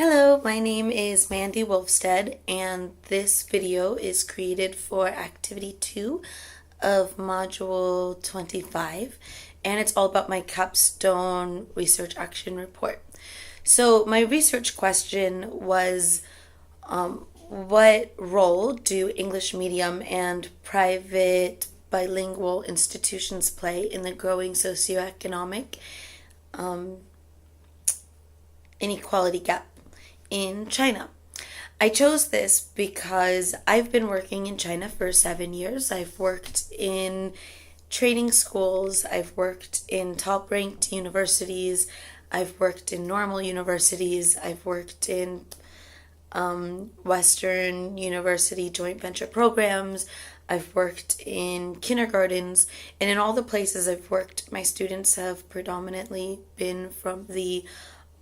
Hello, my name is Mandy Wolfstead, and this video is created for Activity 2 of Module 25, and it's all about my Capstone Research Action Report. So my research question was, what role do English medium and private bilingual institutions play in the growing socioeconomic inequality gap in China? I chose this because I've been working in China for 7 years. I've worked in training schools, I've worked in top ranked universities, I've worked in normal universities, I've worked in Western University joint venture programs, I've worked in kindergartens, and in all the places I've worked, my students have predominantly been from the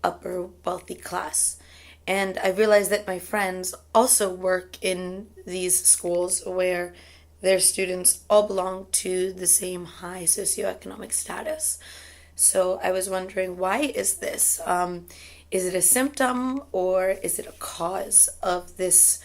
upper wealthy class. And I realized that my friends also work in these schools where their students all belong to the same high socioeconomic status. So I was wondering, why is this? Is it a symptom or is it a cause of this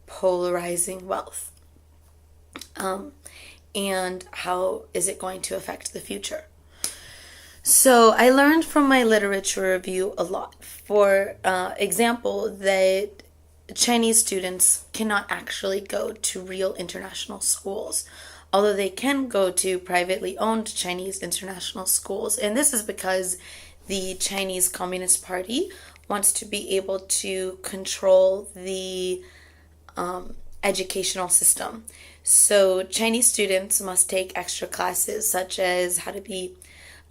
polarizing wealth? And how is it going to affect the future? So I learned from my literature review a lot. For example, that Chinese students cannot actually go to real international schools, although they can go to privately owned Chinese international schools. And this is because the Chinese Communist Party wants to be able to control the educational system. So Chinese students must take extra classes such as how to be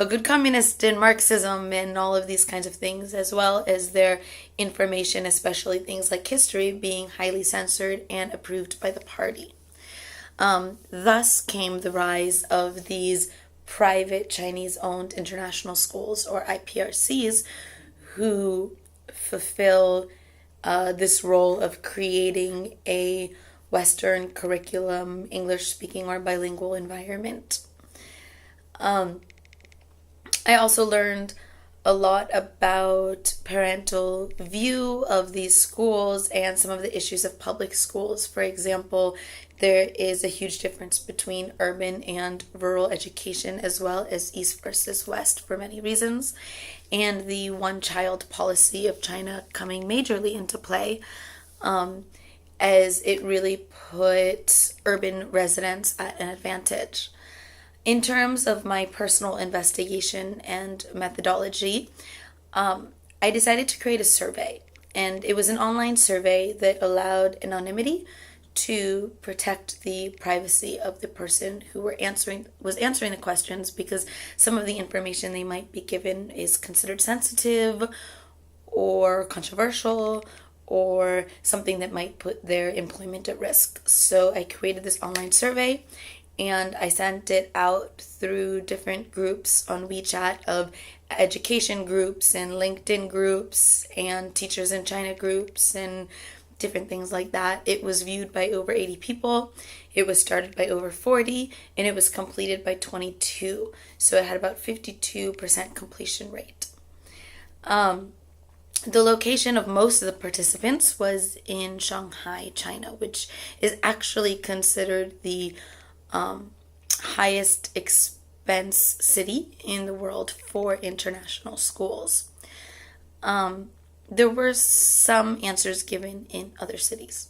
a good communist in Marxism and all of these kinds of things, as well as their information, especially things like history, being highly censored and approved by the party. Thus came the rise of these private Chinese-owned international schools, or IPRCs, who fulfill this role of creating a Western curriculum, English-speaking or bilingual environment. I also learned a lot about parental view of these schools and some of the issues of public schools. For example, there is a huge difference between urban and rural education, as well as East versus West for many reasons, and the one-child policy of China coming majorly into play, as it really put urban residents at an advantage. In terms of my personal investigation and methodology, I decided to create a survey, and it was an online survey that allowed anonymity to protect the privacy of the person who was answering the questions, because some of the information they might be given is considered sensitive or controversial or something that might put their employment at risk. So I created this online survey, and I sent it out through different groups on WeChat of education groups and LinkedIn groups and teachers in China groups and different things like that. It was viewed by over 80 people. It was started by over 40, and it was completed by 22. So it had about 52% completion rate. The location of most of the participants was in Shanghai, China, which is actually considered the highest expense city in the world for international schools. There were some answers given in other cities.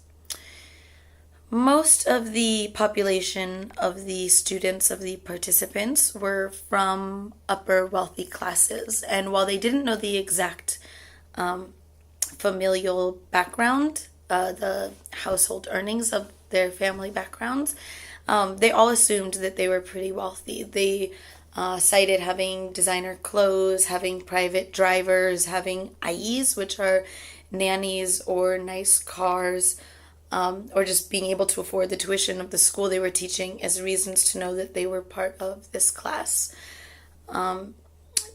Most of the population of the students, of the participants, were from upper wealthy classes, and while they didn't know the exact familial background, the household earnings of their family backgrounds, they all assumed that they were pretty wealthy. They cited having designer clothes, having private drivers, having IEs, which are nannies, or nice cars, or just being able to afford the tuition of the school they were teaching as reasons to know that they were part of this class.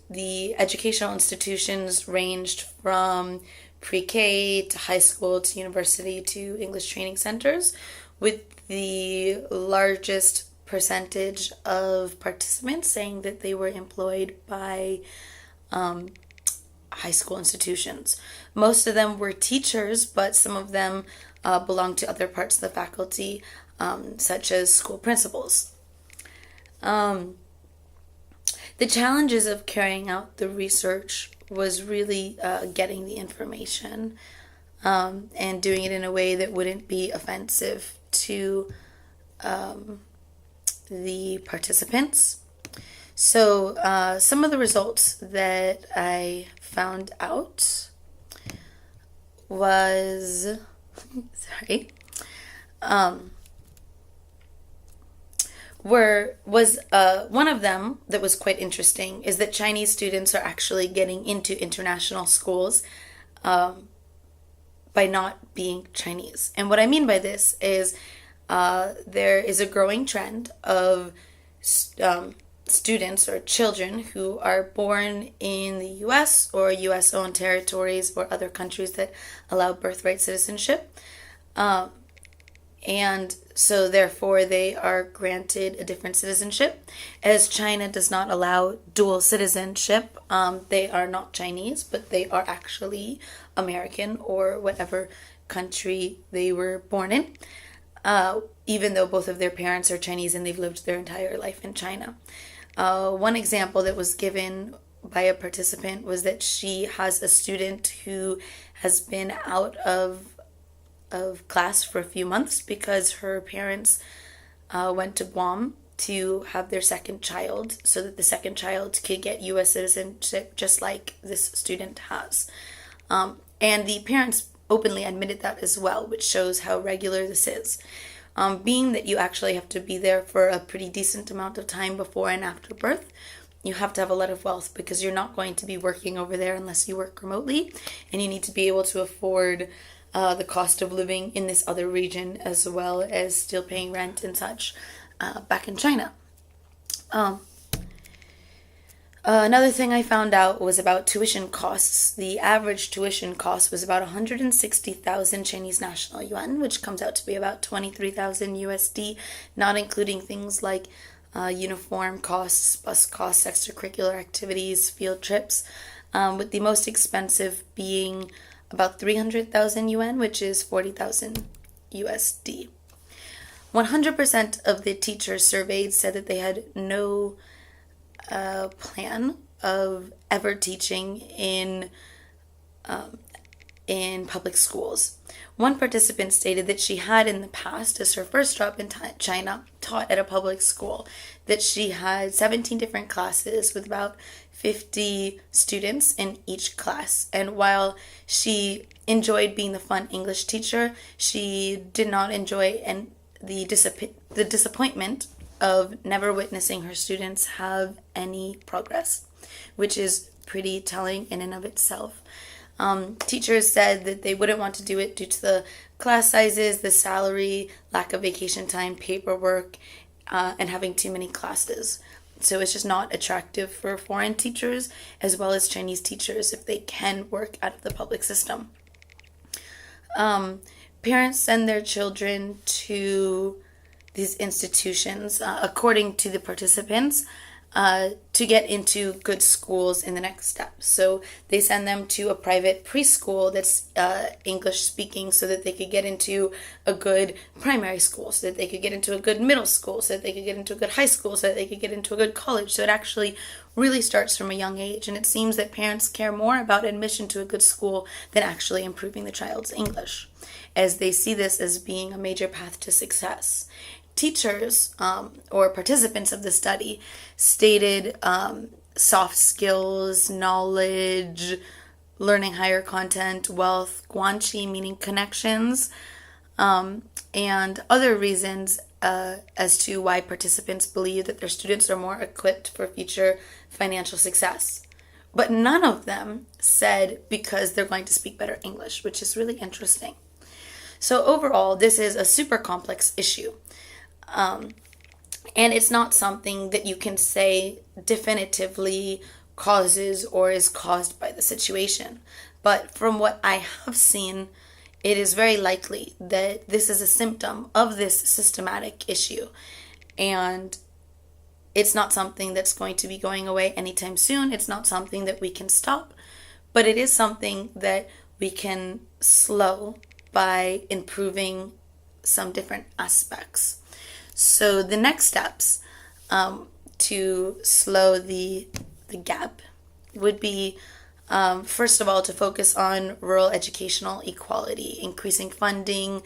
The educational institutions ranged from pre-K to high school to university to English training centers, with the largest percentage of participants saying that they were employed by high school institutions. Most of them were teachers, but some of them belonged to other parts of the faculty, such as school principals. Um, the challenges of carrying out the research was really getting the information and doing it in a way that wouldn't be offensive to the participants. So, some of the results that I found out was, sorry, um, was one of them that was quite interesting is that Chinese students are actually getting into international schools by not being Chinese. And what I mean by this is there is a growing trend of students or children who are born in the US or US owned territories or other countries that allow birthright citizenship. And so therefore they are granted a different citizenship. As China does not allow dual citizenship, they are not Chinese, but they are actually American or whatever country they were born in, even though both of their parents are Chinese and they've lived their entire life in China. One example that was given by a participant was that she has a student who has been out of class for a few months because her parents went to Guam to have their second child so that the second child could get U.S. citizenship just like this student has. And the parents openly admitted that as well, which shows how regular this is. Being that you actually have to be there for a pretty decent amount of time before and after birth, you have to have a lot of wealth because you're not going to be working over there unless you work remotely, and you need to be able to afford the cost of living in this other region as well as still paying rent and such back in China. Another thing I found out was about tuition costs. The average tuition cost was about 160,000 Chinese national yuan, which comes out to be about 23,000 USD, not including things like uniform costs, bus costs, extracurricular activities, field trips, with the most expensive being about 300,000 yuan, which is 40,000 USD. 100% of the teachers surveyed said that they had no plan of ever teaching in public schools. One participant stated that she had in the past, as her first job in China, taught at a public school, that she had 17 different classes with about 50 students in each class. And while she enjoyed being the fun English teacher, she did not enjoy the disappointment of never witnessing her students have any progress, which is pretty telling in and of itself. Teachers said that they wouldn't want to do it due to the class sizes, the salary, lack of vacation time, paperwork, and having too many classes. So it's just not attractive for foreign teachers as well as Chinese teachers if they can work out of the public system. Parents send their children to these institutions, according to the participants, to get into good schools in the next step. So they send them to a private preschool that's English speaking so that they could get into a good primary school, so that they could get into a good middle school, so that they could get into a good high school, so that they could get into a good college. So it actually really starts from a young age. And it seems that parents care more about admission to a good school than actually improving the child's English, as they see this as being a major path to success. Teachers or participants of the study stated soft skills, knowledge, learning higher content, wealth, guanxi meaning connections, and other reasons as to why participants believe that their students are more equipped for future financial success. But none of them said because they're going to speak better English, which is really interesting. So overall, this is a super complex issue. And it's not something that you can say definitively causes or is caused by the situation. But from what I have seen, it is very likely that this is a symptom of this systematic issue. And it's not something that's going to be going away anytime soon. It's not something that we can stop. but it is something that we can slow by improving some different aspects. So the next steps to slow the gap would be, first of all, to focus on rural educational equality, increasing funding,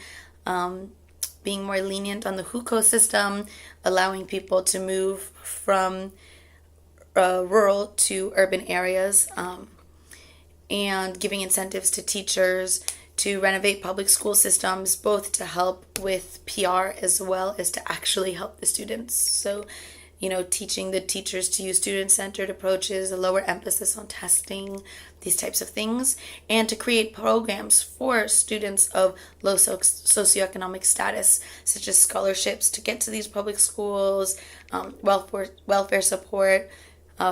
being more lenient on the hukou system, allowing people to move from rural to urban areas, and giving incentives to teachers to renovate public school systems, both to help with PR as well as to actually help the students. So, teaching the teachers to use student-centered approaches, a lower emphasis on testing, these types of things, and to create programs for students of low socioeconomic status, such as scholarships to get to these public schools, welfare support,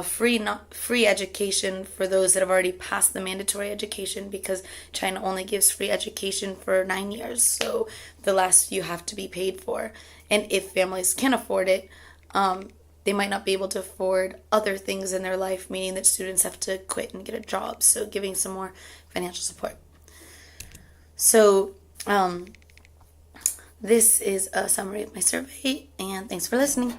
free education for those that have already passed the mandatory education, because China only gives free education for 9 years, so the last few have to be paid for. And if families can afford it, they might not be able to afford other things in their life, meaning that students have to quit and get a job, so giving some more financial support. So this is a summary of my survey, and thanks for listening.